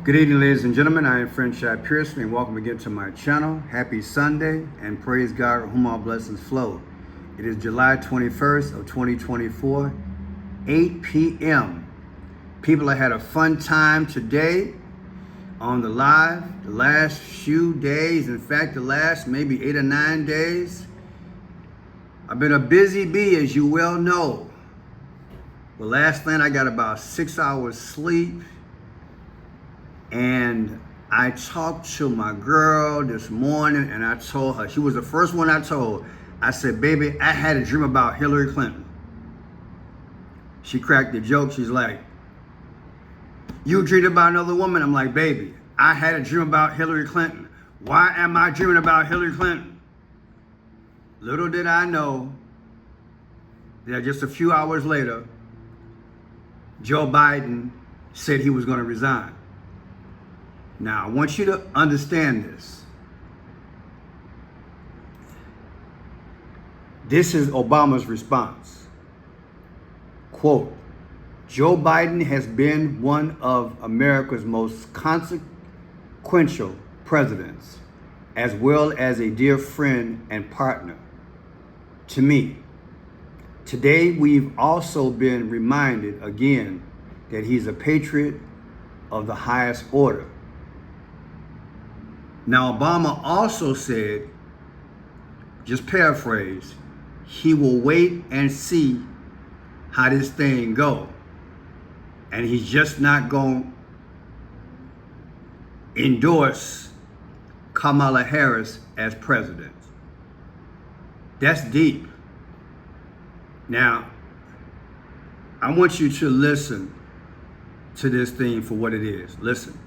Good evening, ladies and gentlemen. I am Friend Shad Pearson, and welcome again to my channel. Happy Sunday, and praise God, whom all blessings flow. It is July 21st of 2024, 8 p.m. People, I had a fun time today on the live. The last few days, in fact, the last maybe 8 or 9 days, I've been a busy bee, as you well know. Well, last night I got about 6 hours sleep. And I talked to my girl this morning, and I told her, she was the first one I told. I said, baby, I had a dream about Hillary Clinton. She cracked the joke. She's like, you dreamed about another woman? I'm like, baby, I had a dream about Hillary Clinton. Why am I dreaming about Hillary Clinton? Little did I know that just a few hours later, Joe Biden said he was going to resign. Now, I want you to understand this. This is Obama's response. Quote, Joe Biden has been one of America's most consequential presidents, as well as a dear friend and partner to me. Today, we've also been reminded again that he's a patriot of the highest order. Now, Obama also said, just paraphrase, he will wait and see how this thing go. And he's just not going to endorse Kamala Harris as president. That's deep. Now, I want you to listen to this thing for what it is. Listen.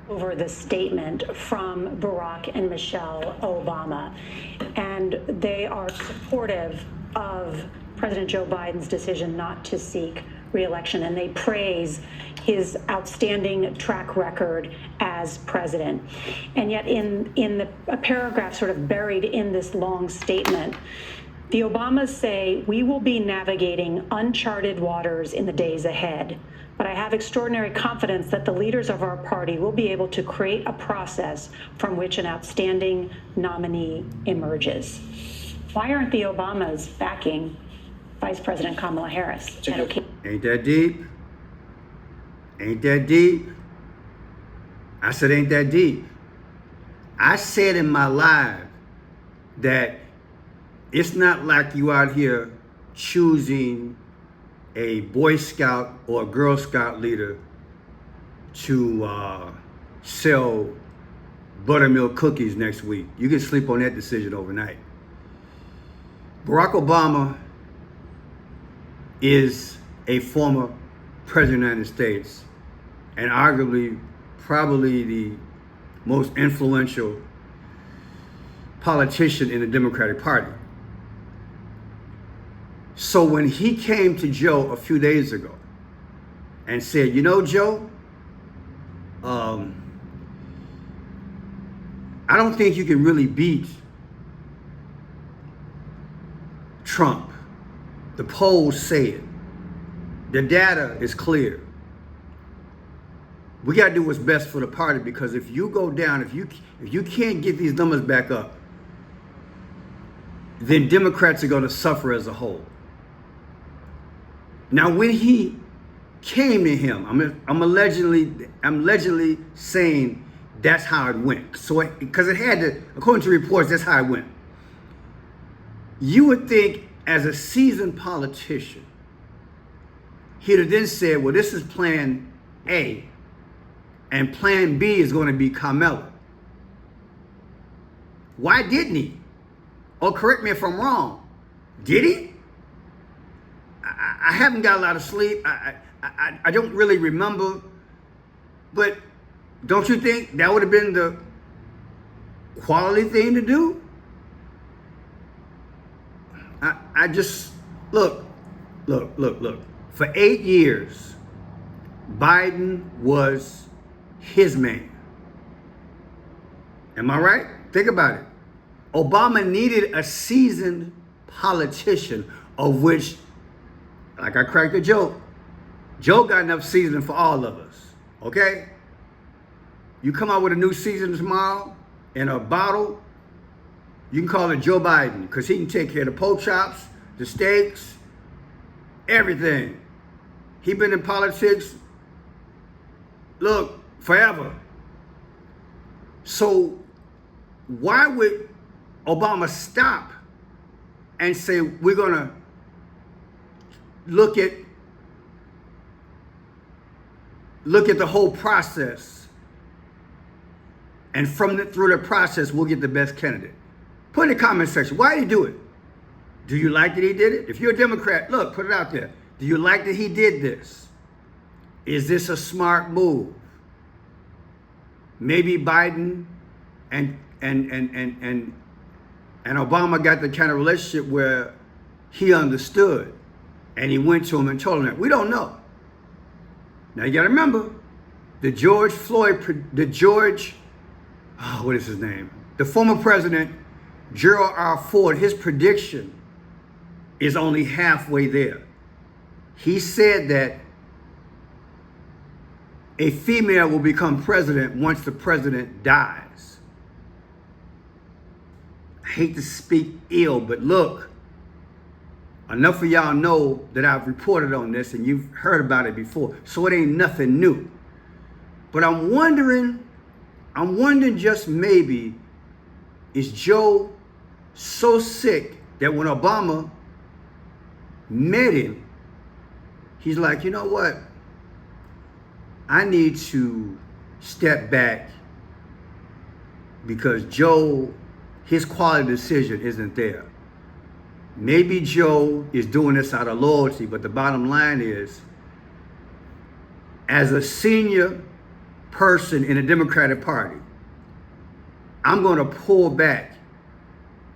Over the statement from Barack and Michelle Obama, and they are supportive of President Joe Biden's decision not to seek re-election, and they praise his outstanding track record as president. And yet a paragraph sort of buried in this long statement, the Obamas say, we will be navigating uncharted waters in the days ahead. But I have extraordinary confidence that the leaders of our party will be able to create a process from which an outstanding nominee emerges. Why aren't the Obamas backing Vice President Kamala Harris? Ain't that deep? Ain't that deep? I said, ain't that deep? I said in my live that it's not like you out here choosing a Boy Scout or a Girl Scout leader to sell buttermilk cookies next week. You can sleep on that decision overnight. Barack Obama is a former president of the United States and arguably probably the most influential politician in the Democratic Party. So when he came to Joe a few days ago and said, you know, Joe, I don't think you can really beat Trump. The polls say it. The data is clear. We got to do what's best for the party, because if you go down, if you can't get these numbers back up, then Democrats are going to suffer as a whole. Now, when he came to him, I'm allegedly saying that's how it went. So, because it had to, according to reports, that's how it went. You would think, as a seasoned politician, he'd have then said, well, this is plan A, and plan B is going to be Kamala. Why didn't he? Or correct me if I'm wrong. Did he? I haven't got a lot of sleep. I don't really remember. But don't you think that would have been the quality thing to do? I just, look. For 8 years, Biden was his man. Am I right? Think about it. Obama needed a seasoned politician, of which, like I cracked a joke, Joe got enough seasoning for all of us, okay? You come out with a new season tomorrow in a bottle, you can call it Joe Biden because he can take care of the pork chops, the steaks, everything. He been in politics, look, forever. So why would Obama stop and say we're gonna look at the whole process, and through the process we'll get the best candidate? Put in the comment section, why did he do it? Do you like that he did it? If you're a Democrat, look, put it out there. Do you like that he did this? Is this a smart move? Maybe Biden and Obama got the kind of relationship where he understood and he went to him and told him that. We don't know. Now you got to remember, the former president, Gerald R. Ford, his prediction is only halfway there. He said that a female will become president once the president dies. I hate to speak ill, but look, enough of y'all know that I've reported on this and you've heard about it before, so it ain't nothing new. But I'm wondering just maybe, is Joe so sick that when Obama met him, he's like, you know what? I need to step back because Joe, his quality decision isn't there. Maybe Joe is doing this out of loyalty, but the bottom line is, as a senior person in the Democratic Party, I'm going to pull back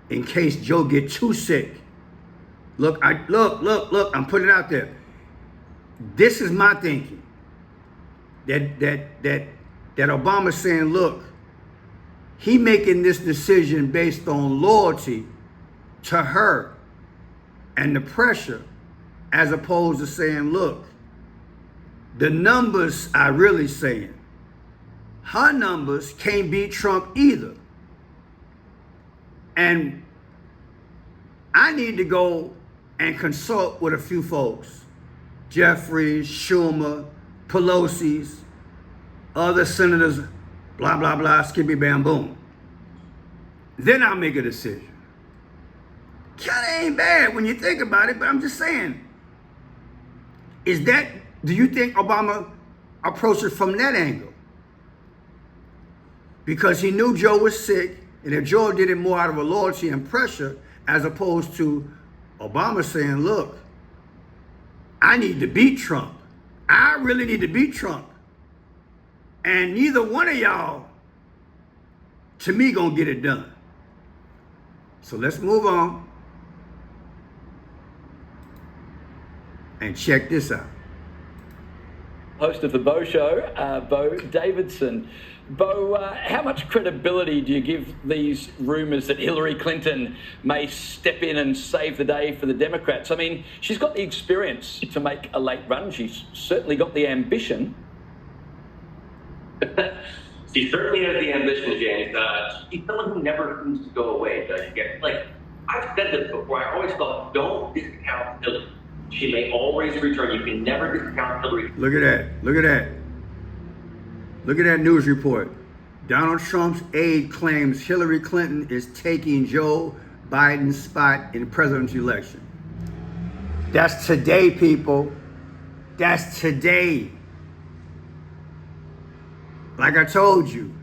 in case Joe gets too sick. Look, I'm putting it out there. This is my thinking. That Obama's saying, look, he making this decision based on loyalty to her and the pressure, as opposed to saying, look, the numbers are really saying her numbers can't beat Trump either. And I need to go and consult with a few folks, Jeffries, Schumer, Pelosi's, other senators, blah, blah, blah, skippy, bam, boom. Then I'll make a decision. Kind of ain't bad when you think about it, but I'm just saying, do you think Obama approached it from that angle? Because he knew Joe was sick, and if Joe did it more out of a loyalty and pressure, as opposed to Obama saying, look, I need to beat Trump. I really need to beat Trump. And neither one of y'all, to me, gonna get it done. So let's move on and check this out. Host of the Bo Show, Bo Davidson. Bo, how much credibility do you give these rumours that Hillary Clinton may step in and save the day for the Democrats? I mean, she's got the experience to make a late run. She's certainly got the ambition. She certainly has the ambition, James. She's someone who never seems to go away, does she? Like, I've said this before. I always thought, don't discount Hillary. She may always return. You can never discount Hillary. Look at that. Look at that. Look at that news report. Donald Trump's aide claims Hillary Clinton is taking Joe Biden's spot in the presidential election. That's today, people. That's today. Like I told you,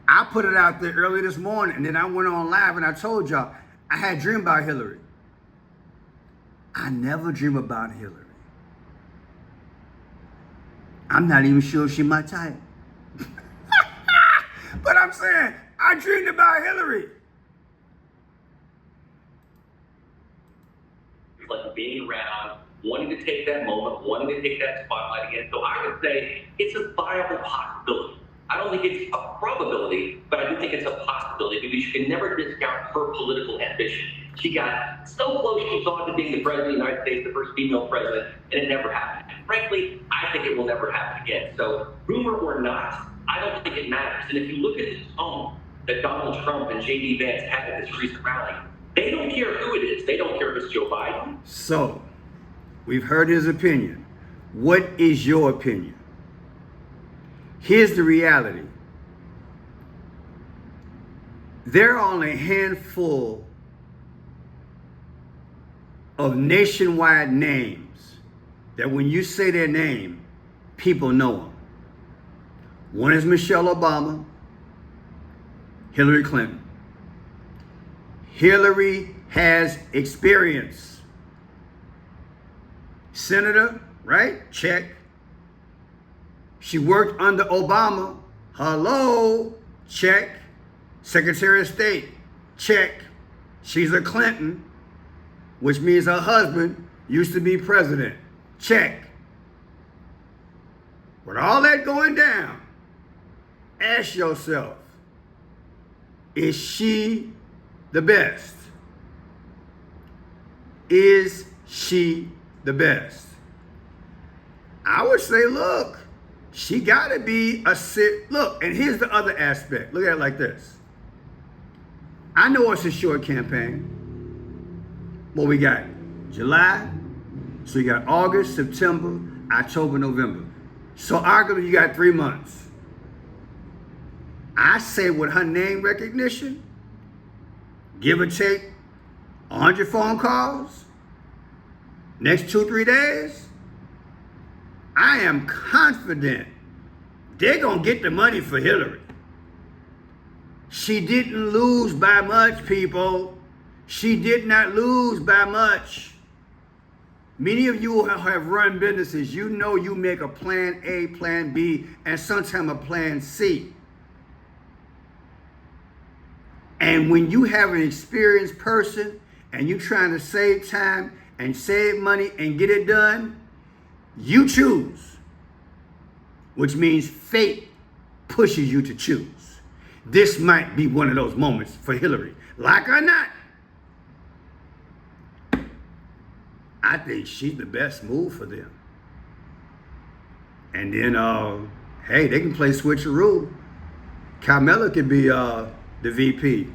I put it out there early this morning, and then I went on live and I told y'all I had a dream about Hillary. I never dream about Hillary. I'm not even sure she's my type. But I'm saying, I dreamed about Hillary. Like being around, wanting to take that moment, wanting to take that spotlight again. So I would say it's a viable possibility. I don't think it's a probability, but I do think it's a possibility because you can never discount her political ambition. She got so close she thought to being the president of the United States, the first female president, and it never happened. And frankly, I think it will never happen again. So rumor or not, I don't think it matters. And if you look at the tone that Donald Trump and J.D. Vance had at this recent rally, they don't care who it is. They don't care if it's Joe Biden. So, we've heard his opinion. What is your opinion? Here's the reality. There are only a handful of nationwide names that when you say their name, people know them. One is Michelle Obama, Hillary Clinton. Hillary has experience. Senator, right? Check. She worked under Obama. Hello? Check. Secretary of State. Check. She's a Clinton, which means her husband used to be president. Check. With all that going down, ask yourself, is she the best? Is she the best? I would say, look, she got to be look, and here's the other aspect. Look at it like this. I know it's a short campaign. What we got? July. So you got August, September, October, November. So arguably you got 3 months. I say with her name recognition, give or take 100 phone calls, next 2-3 days, I am confident they're going to get the money for Hillary. She didn't lose by much, people. She did not lose by much. Many of you have run businesses. You know you make a plan A, plan B, and sometimes a plan C. And when you have an experienced person and you're trying to save time and save money and get it done, you choose, which means fate pushes you to choose. This might be one of those moments for Hillary. Like or not, I think she's the best move for them. And then, hey, they can play switcheroo. Kamala could be the VP.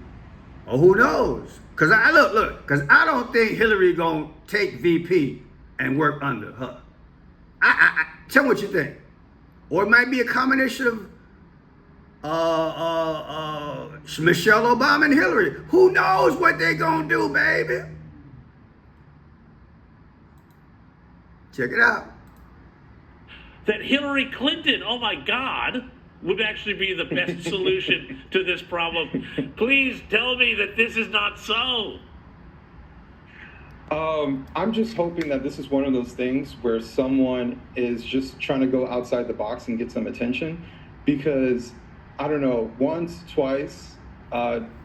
Or who knows? Because I don't think Hillary gonna take VP and work under her. Tell me what you think. Or it might be a combination of Michelle Obama and Hillary. Who knows what they gonna do, baby? Check it out. That Hillary Clinton, oh my God, would actually be the best solution to this problem. Please tell me that this is not so. I'm just hoping that this is one of those things where someone is just trying to go outside the box and get some attention, because I don't know, once, twice,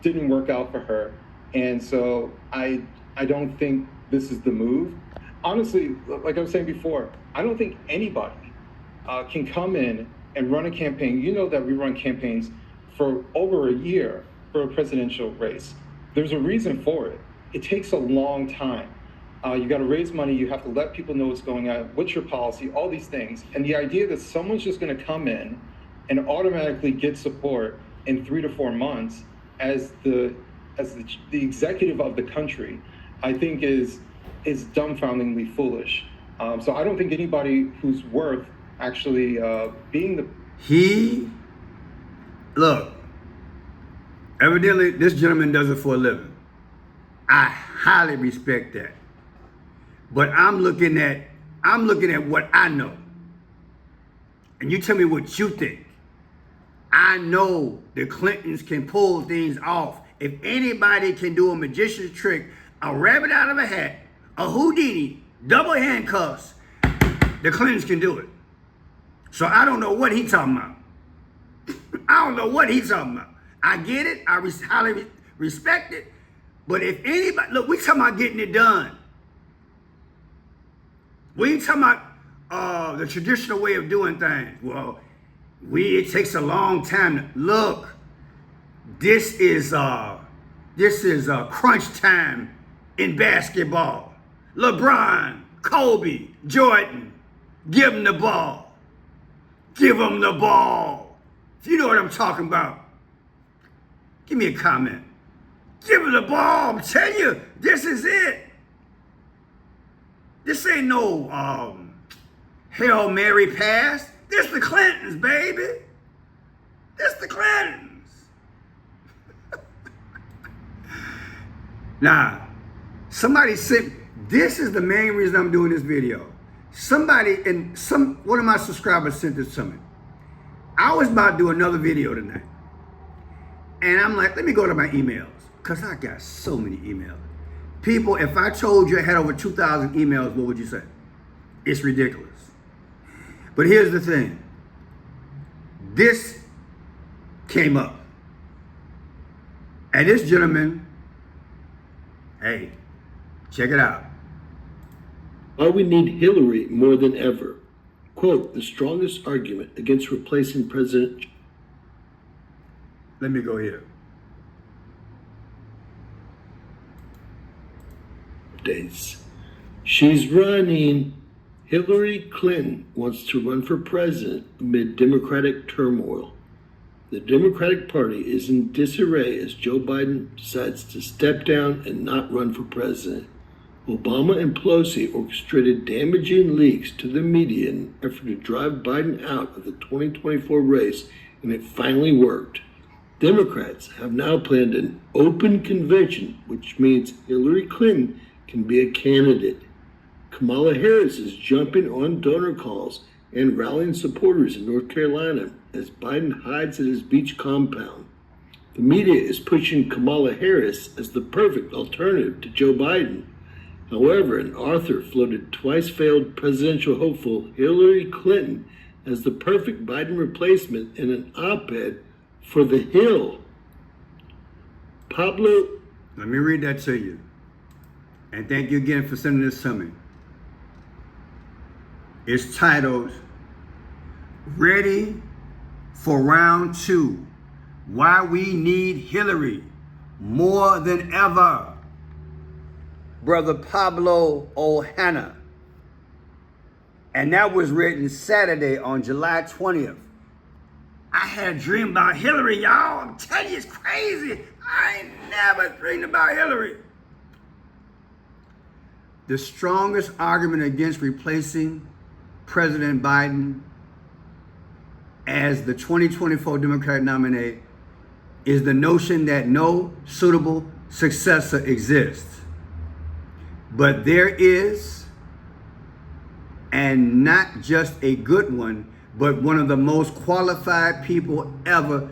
didn't work out for her. And so I don't think this is the move. Honestly, like I was saying before, I don't think anybody can come in and run a campaign. You know that we run campaigns for over a year for a presidential race. There's a reason for it. It takes a long time. You got to raise money. You have to let people know what's going on, what's your policy, all these things. And the idea that someone's just going to come in and automatically get support in 3 to 4 months as the executive of the country, I think is dumbfoundingly foolish. So I don't think anybody who's worth actually being the... Look, evidently this gentleman does it for a living. I highly respect that. But I'm looking at what I know. And you tell me what you think. I know the Clintons can pull things off. If anybody can do a magician's trick, a rabbit out of a hat, a Houdini, double handcuffs, the Clintons can do it. So I don't know what he's talking about. I don't know what he's talking about. I get it. I highly respect it. But if anybody, look, we talking about getting it done. We ain't talking about the traditional way of doing things. Well, it takes a long time. Look, this is crunch time in basketball. LeBron, Kobe, Jordan, give them the ball. Give them the ball. If you know what I'm talking about, give me a comment. Give them the ball. I'm telling you, this is it. This ain't no Hail Mary pass. This the Clintons, baby. This the Clintons. Now, somebody said, this is the main reason I'm doing this video. One of my subscribers sent this to me. I was about to do another video tonight. And I'm like, let me go to my emails. Because I got so many emails. People, if I told you I had over 2,000 emails, what would you say? It's ridiculous. But here's the thing. This came up. And this gentleman, hey, check it out. Why we need Hillary more than ever. Quote, the strongest argument against replacing President. Let me go here. Days. She's running. Hillary Clinton wants to run for president amid Democratic turmoil. The Democratic Party is in disarray as Joe Biden decides to step down and not run for president. Obama and Pelosi orchestrated damaging leaks to the media in an effort to drive Biden out of the 2024 race, and it finally worked. Democrats have now planned an open convention, which means Hillary Clinton can be a candidate. Kamala Harris is jumping on donor calls and rallying supporters in North Carolina as Biden hides at his beach compound. The media is pushing Kamala Harris as the perfect alternative to Joe Biden. However, an author floated twice-failed presidential hopeful Hillary Clinton as the perfect Biden replacement in an op-ed for The Hill. Pablo. Let me read that to you. And thank you again for sending this to me. It's titled, Ready for Round 2, Why We Need Hillary More Than Ever. Brother Pablo Ohana. And that was written Saturday on July 20th. I had a dream about Hillary, y'all. I'm telling you, it's crazy. I ain't never dreamed about Hillary. The strongest argument against replacing President Biden as the 2024 Democratic nominee is the notion that no suitable successor exists. But there is, and not just a good one, but one of the most qualified people ever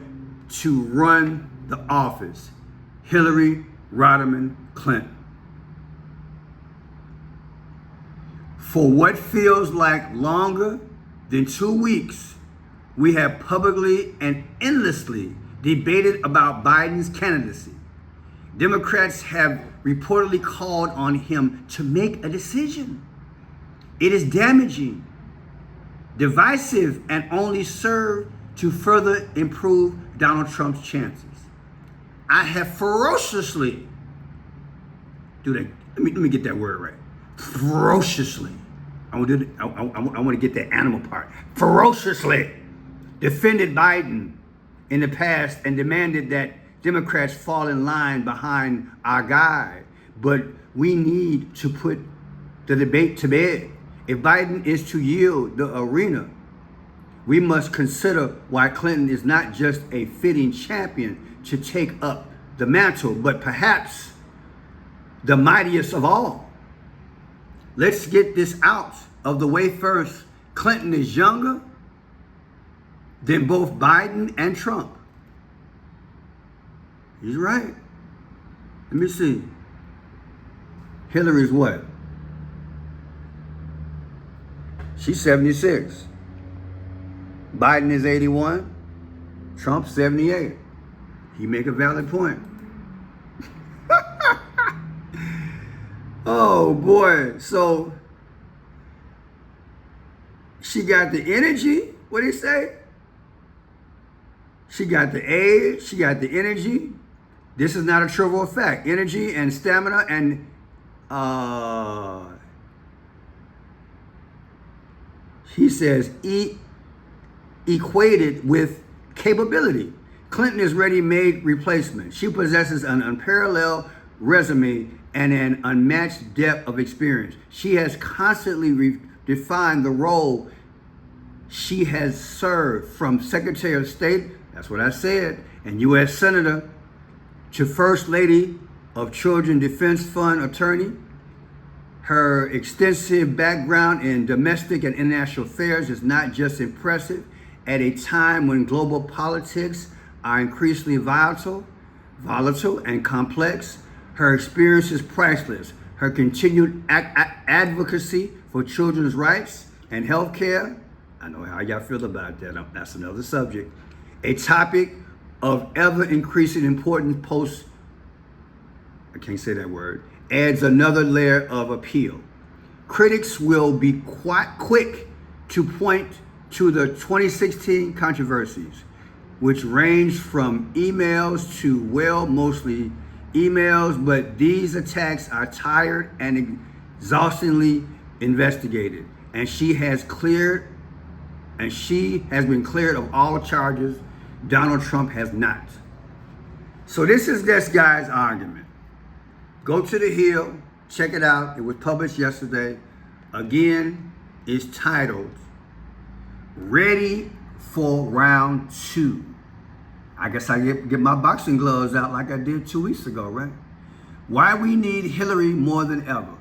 to run the office, Hillary Rodham Clinton. For what feels like longer than 2 weeks, we have publicly and endlessly debated about Biden's candidacy. Democrats have reportedly called on him to make a decision. It is damaging, divisive, and only serve to further improve Donald Trump's chances. I have ferociously, let me get that word right. Ferociously. I want to get that animal part. Ferociously defended Biden in the past and demanded that Democrats fall in line behind our guy. But we need to put the debate to bed. If Biden is to yield the arena, we must consider why Clinton is not just a fitting champion to take up the mantle, but perhaps the mightiest of all. Let's get this out of the way first. Clinton is younger than both Biden and Trump. He's right. Let me see. Hillary's what? She's 76. Biden is 81. Trump's 78. He make a valid point. Oh boy. So she got the energy. What do you say? She got the age. She got the energy. This is not a trivial fact. Energy and stamina and he says, equated with capability. Clinton is ready-made replacement. She possesses an unparalleled resume and an unmatched depth of experience. She has constantly redefined the role she has served, from Secretary of State, that's what I said, and U.S. Senator, to First Lady of Children Defense Fund attorney. Her extensive background in domestic and international affairs is not just impressive at a time when global politics are increasingly volatile and complex. Her experience is priceless. Her continued advocacy for children's rights and health care, I know how y'all feel about that. That's another subject. A topic of ever-increasing importance post, I can't say that word, adds another layer of appeal. Critics will be quite quick to point to the 2016 controversies, which range from emails to, well, mostly emails, but these attacks are tired and exhaustingly investigated, and she has been cleared of all charges. Donald Trump has not. So this is this guy's argument. Go to the Hill, check it out. It was published yesterday. Again, it's titled Ready for Round 2. I guess I get my boxing gloves out like I did 2 weeks ago, right? Why we need Hillary more than ever.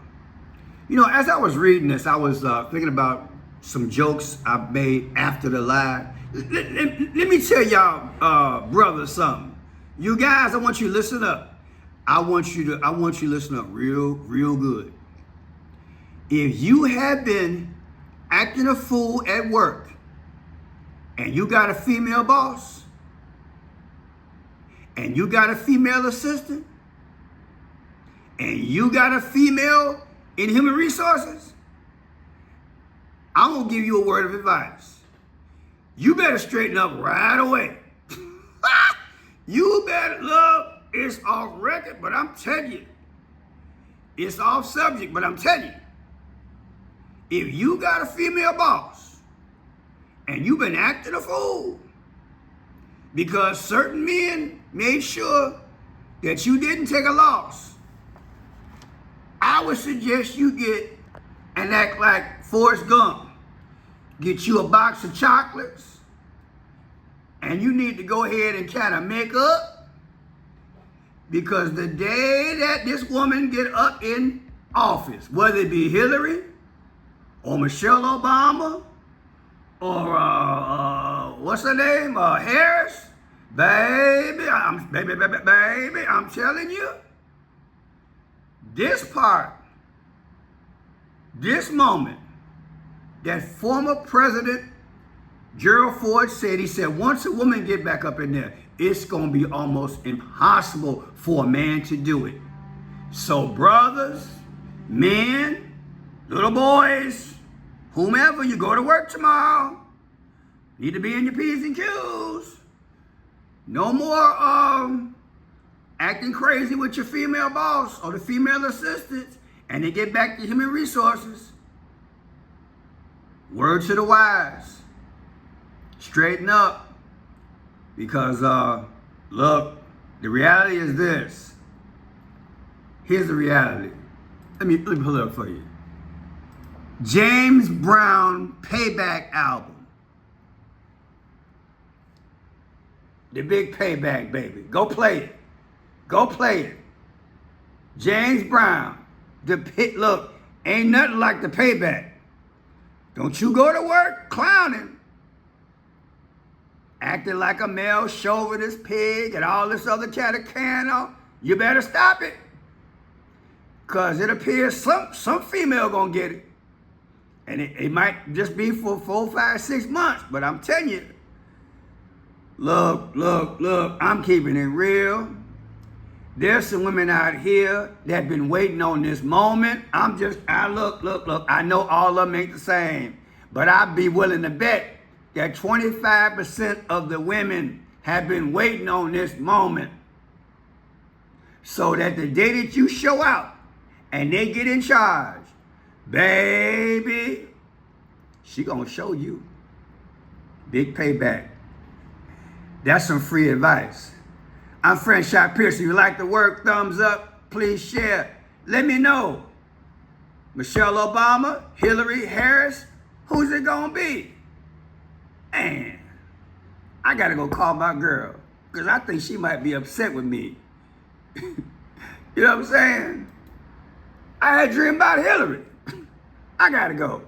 You know, as I was reading this, I was thinking about some jokes I made after the live. Let me tell y'all, brothers, something. You guys, I want you to listen up. I want you to listen up real good. If you have been acting a fool at work and you got a female boss and you got a female assistant and you got a female in human resources, I'm gonna give you a word of advice. You better straighten up right away. You better, look, it's off record, but I'm telling you, it's off subject, but I'm telling you, if you got a female boss and you've been acting a fool because certain men made sure that you didn't take a loss, I would suggest you get and act like Forrest Gump. Get you a box of chocolates, and you need to go ahead and kind of make up, because the day that this woman get up in office, whether it be Hillary or Michelle Obama or what's her name, Harris, baby, I'm telling you, this moment that former President Gerald Ford said, he said, once a woman get back up in there, it's going to be almost impossible for a man to do it. So brothers, men, little boys, whomever, you go to work tomorrow, need to be in your P's and Q's. No more acting crazy with your female boss or the female assistants, and they get back to human resources. Word to the wise. Straighten up. Because, look, the reality is this. Here's the reality. Let me pull it up for you. James Brown Payback album. The big Payback, baby. Go play it. Go play it. James Brown. Look, ain't nothing like the Payback. Don't you go to work clowning, acting like a male chauvinist pig and all this other catacano. You better stop it. Because it appears some female gonna get it. And it might just be for 4, 5, 6 months. But I'm telling you, look, I'm keeping it real. There's some women out here that been waiting on this moment. Look, I know all of them ain't the same, but I'd be willing to bet that 25% of the women have been waiting on this moment, so that the day that you show out and they get in charge, baby, she gonna show you. Big payback. That's some free advice. I'm French Shot Pearson. If you like the work, thumbs up, please share. Let me know. Michelle Obama, Hillary, Harris, who's it gonna be? Man, I gotta go call my girl, because I think she might be upset with me. You know what I'm saying? I had a dream about Hillary. I gotta go.